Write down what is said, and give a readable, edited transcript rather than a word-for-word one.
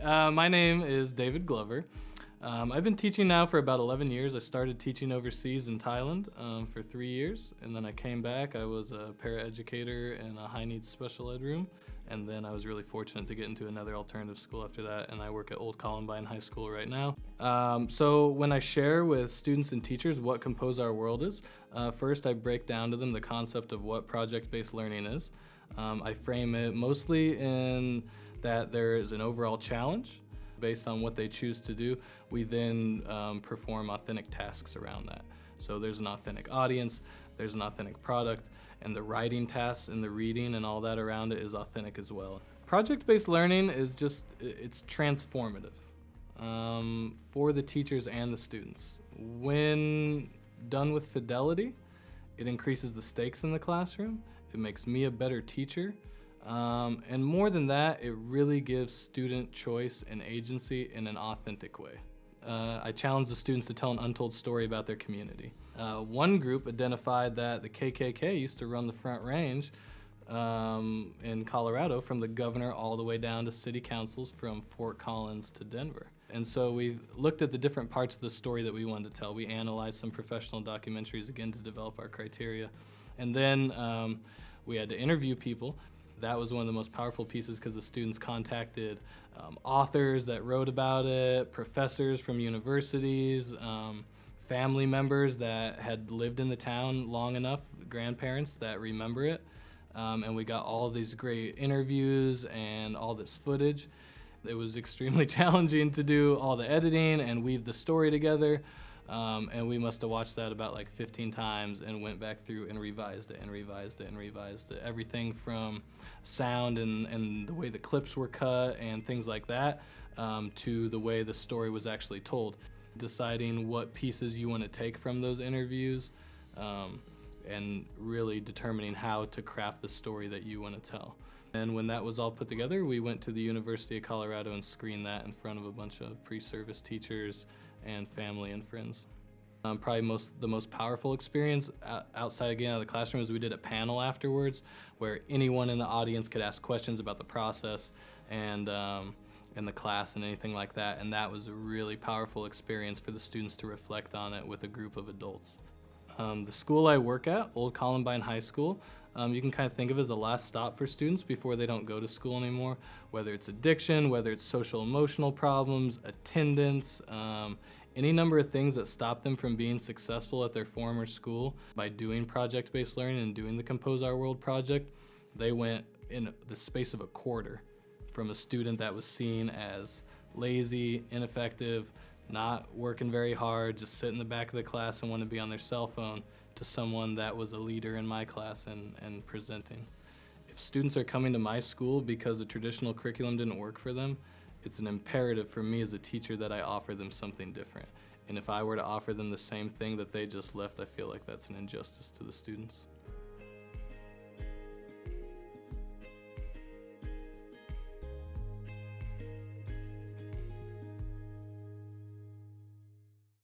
My name is David Glover. I've been teaching now for about 11 years. I started teaching overseas in Thailand for 3 years, and then I came back. I was a paraeducator in a high-needs special ed room, and then I was really fortunate to get into another alternative school after that, and I work at Olde Columbine High School right now. So when I share with students and teachers what Compose Our World is, first I break down to them the concept of what project-based learning is. I frame it mostly in that there is an overall challenge. Based on what they choose to do, we then perform authentic tasks around that. So there's an authentic audience, there's an authentic product, and the writing tasks and the reading and all that around it is authentic as well. Project-based learning is it's transformative for the teachers and the students. When done with fidelity, it increases the stakes in the classroom, it makes me a better teacher, and more than that, it really gives student choice and agency in an authentic way. I challenged the students to tell an untold story about their community. One group identified that the KKK used to run the Front Range in Colorado from the governor all the way down to city councils from Fort Collins to Denver. And so we looked at the different parts of the story that we wanted to tell. We analyzed some professional documentaries again to develop our criteria. And then we had to interview people. That was one of the most powerful pieces because the students contacted authors that wrote about it, professors from universities, family members that had lived in the town long enough, grandparents that remember it. And we got all these great interviews and all this footage. It was extremely challenging to do all the editing and weave the story together. And we must have watched that about like 15 times and went back through and revised it and revised it and revised it. Everything from sound and the way the clips were cut and things like that to the way the story was actually told. Deciding what pieces you want to take from those interviews and really determining how to craft the story that you want to tell. And when that was all put together, we went to the University of Colorado and screened that in front of a bunch of pre-service teachers and family and friends. Probably the most powerful experience outside again out of the classroom is we did a panel afterwards where anyone in the audience could ask questions about the process and the class and anything like that, and that was a really powerful experience for the students to reflect on it with a group of adults. The school I work at, Olde Columbine High School, you can kind of think of as a last stop for students before they don't go to school anymore, whether it's addiction, whether it's social emotional problems, attendance, any number of things that stop them from being successful at their former school. By doing project-based learning and doing the Compose Our World project, they went in the space of a quarter from a student that was seen as lazy, ineffective, not working very hard, just sit in the back of the class and want to be on their cell phone, to someone that was a leader in my class and presenting. If students are coming to my school because the traditional curriculum didn't work for them, it's an imperative for me as a teacher that I offer them something different. And if I were to offer them the same thing that they just left, I feel like that's an injustice to the students.